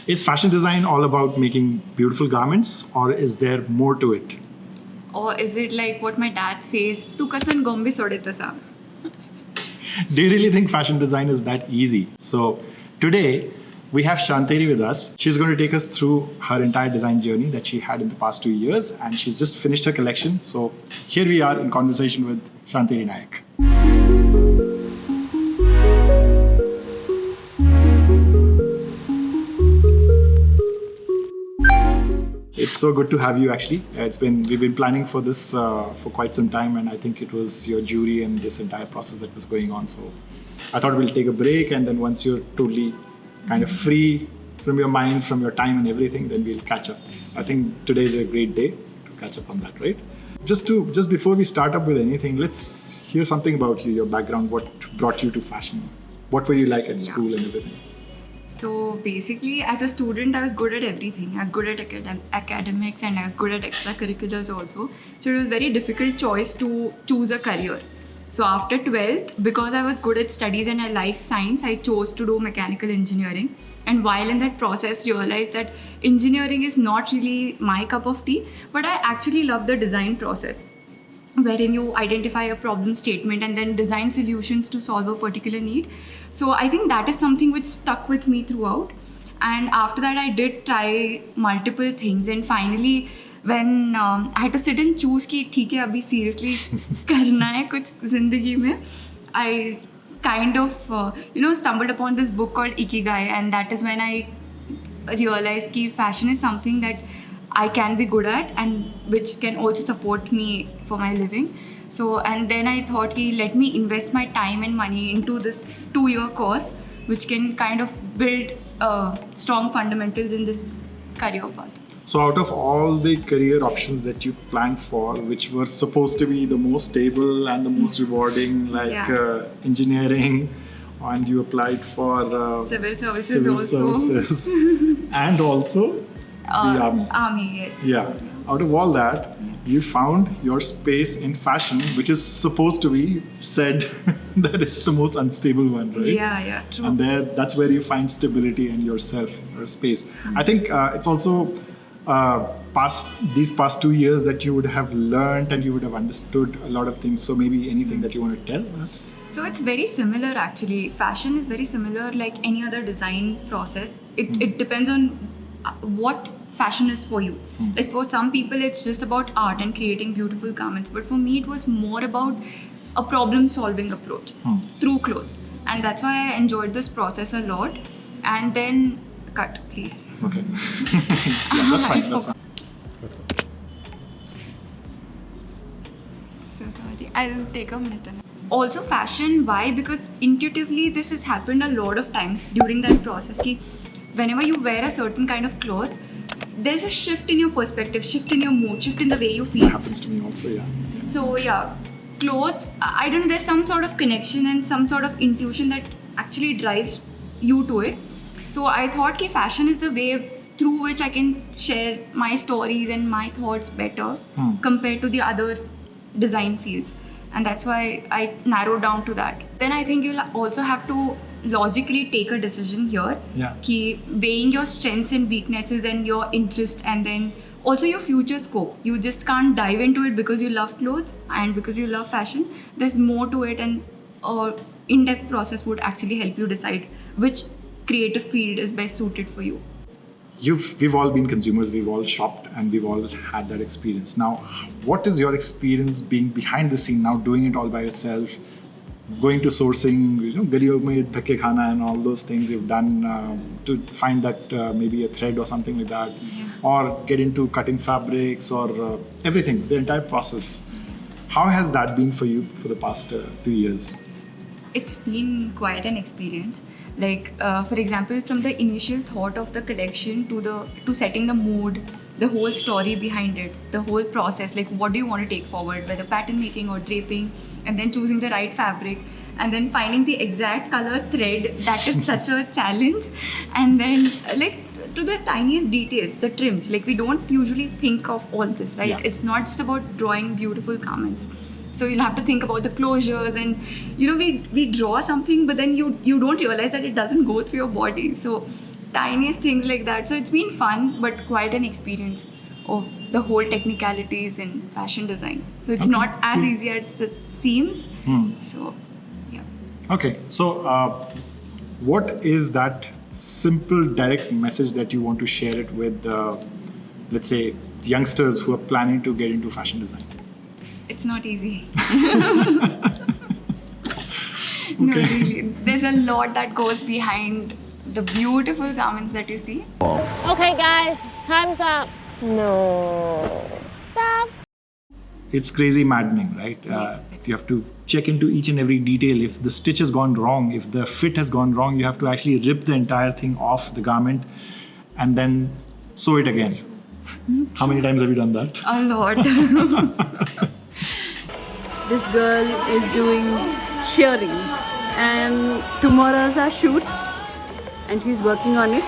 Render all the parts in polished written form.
Is fashion design all about making beautiful garments, or is there more to it? Or is it like what my dad says, "Tu kasan gombe sodetasa"? Do you really think fashion design is that easy? So today we have Shanteri with us. She's going to take us through her entire design journey that she had in the past 2 years, and she's just finished her collection. So here we are in conversation with Shanteri Nayak. It's so good to have you. Actually, we've been planning for this for quite some time, and I think it was your jury and this entire process that was going on. So I thought we'll take a break, and then once you're totally kind of free from your mind, from your time and everything, then we'll catch up. So I think today is a great day to catch up on that, right? Just before we start up with anything, let's hear something about you, your background, what brought you to fashion, what were you like at school and everything. So basically, as a student, I was good at everything. I was good at academics and I was good at extracurriculars also. So it was very difficult choice to choose a career. So after 12th, because I was good at studies and I liked science, I chose to do mechanical engineering. And while in that process, realized that engineering is not really my cup of tea, but I actually love the design process, wherein you identify a problem statement and then design solutions to solve a particular need. So I think that is something which stuck with me throughout. And after that, I did try multiple things. And finally, when I had to sit and choose कि ठीक है अभी seriously करना है कुछ जिंदगी में, I kind of stumbled upon this book called Ikigai, and that is when I realized कि fashion is something that I can be good at and which can also support me for my living. So, and then I thought, let me invest my time and money into this 2-year course, which can kind of build strong fundamentals in this career path. So out of all the career options that you planned for, which were supposed to be the most stable and the most rewarding, like engineering, and you applied for civil services and also the army. Army, yes. Yeah. Out of all that, you found your space in fashion, which is supposed to be said that it's the most unstable one, right? Yeah, true. And that's where you find stability in yourself or space. I think it's also these past 2 years that you would have learned and you would have understood a lot of things. So maybe anything that you want to tell us? So it's very similar actually. Fashion is very similar like any other design process. It depends on what fashion is for you. Like for some people it's just about art and creating beautiful garments, but for me it was more about a problem solving approach through clothes, and that's why I enjoyed this process a lot. And then cut please. Okay. Yeah, that's fine. Let's go. So sorry, I'll take a minute. Also fashion, why? Because intuitively this has happened a lot of times during that process ki whenever you wear a certain kind of clothes, there's a shift in your perspective, shift in your mood, shift in the way you feel. That happens to me also, yeah. So yeah, clothes, I don't know, there's some sort of connection and some sort of intuition that actually drives you to it. So I thought that fashion is the way through which I can share my stories and my thoughts better compared to the other design fields. And that's why I narrowed down to that. Then I think you'll also have to logically take a decision here. Yeah. Weighing your strengths and weaknesses and your interest, and then also your future scope. You just can't dive into it because you love clothes and because you love fashion. There's more to it, and an in-depth process would actually help you decide which creative field is best suited for you. We've all been consumers, we've all shopped, and we've all had that experience. Now, what is your experience being behind the scene now, doing it all by yourself, going to sourcing, galiyon mein dhakke khana and all those things you've done to find that maybe a thread or something like that, or get into cutting fabrics or everything, the entire process. How has that been for you for the past 2 years? It's been quite an experience. Like, for example, from the initial thought of the collection to setting the mood, the whole story behind it, the whole process, like what do you want to take forward, whether pattern making or draping, and then choosing the right fabric, and then finding the exact color thread, that is such a challenge. And then like to the tiniest details, the trims, like we don't usually think of all this, right? Yeah. It's not just about drawing beautiful garments. So you'll have to think about the closures, and we draw something, but then you don't realize that it doesn't go through your body. So tiniest things like that. So it's been fun, but quite an experience of the whole technicalities in fashion design. So it's not as easy as it seems. So, yeah. Okay, so what is that simple, direct message that you want to share it with, let's say, youngsters who are planning to get into fashion design? It's not easy. No, really. There's a lot that goes behind the beautiful garments that you see. Okay, guys, time's up. No. Stop. It's crazy maddening, right? You have to check into each and every detail. If the stitch has gone wrong, if the fit has gone wrong, you have to actually rip the entire thing off the garment and then sew it again. How many times have you done that? A lot. This girl is doing shearing, and tomorrow's our shoot, and she's working on it.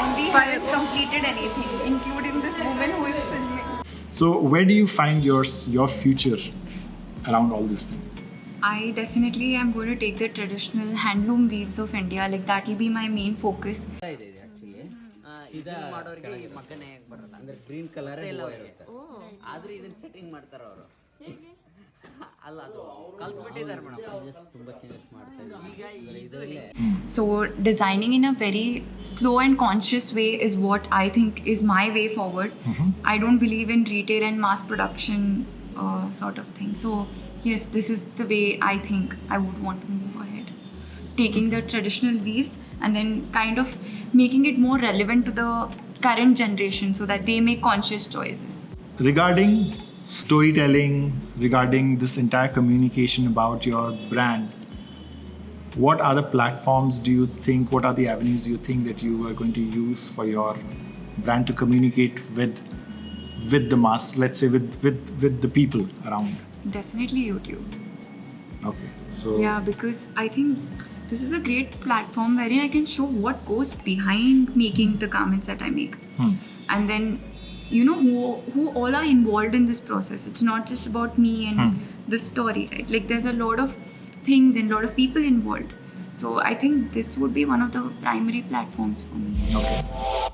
And we haven't completed anything, including this woman who is filming. So where do you find your future around all this thing? I definitely am going to take the traditional handloom weaves of India. Like that will be my main focus. ಮಾಡೋರಿಗೆ ಈ ಮಗ್ಗನೇ ಬರಲ್ಲ ಅಂದ್ರೆ green colour ಎಲ್ಲ ಇರುತ್ತೆ ಆದ್ರೂ ಇದನ್ನ setting ಮಾಡ್ತಾರೆ ಅವರು ಅಲ್ಲ ಅದು ಕಲ್ತ್ಬಿಟ್ಟಿದ್ದಾರೆ ಮೇಡಮ್ ಜಸ್ಟ್ ತುಂಬಾ ಚೇಂಜಸ್ ಮಾಡ್ತಾರೆ ಈಗ ಇದರಲ್ಲಿ So designing in a very slow and conscious way is what I think is my way forward. I don't believe in retail and mass production sort of thing. So yes, this is the way I think I would want to move ahead. Taking the traditional weaves and then kind of making it more relevant to the current generation so that they make conscious choices. Regarding storytelling, regarding this entire communication about your brand, what are the platforms do you think, what are the avenues you think that you are going to use for your brand to communicate with the mass, let's say with the people around? Definitely YouTube. Okay, so Yeah, because I think this is a great platform wherein I can show what goes behind making the garments that I make. And then, you know, who all are involved in this process. It's not just about me and the story, right? Like there's a lot of things and a lot of people involved. So I think this would be one of the primary platforms for me. okay.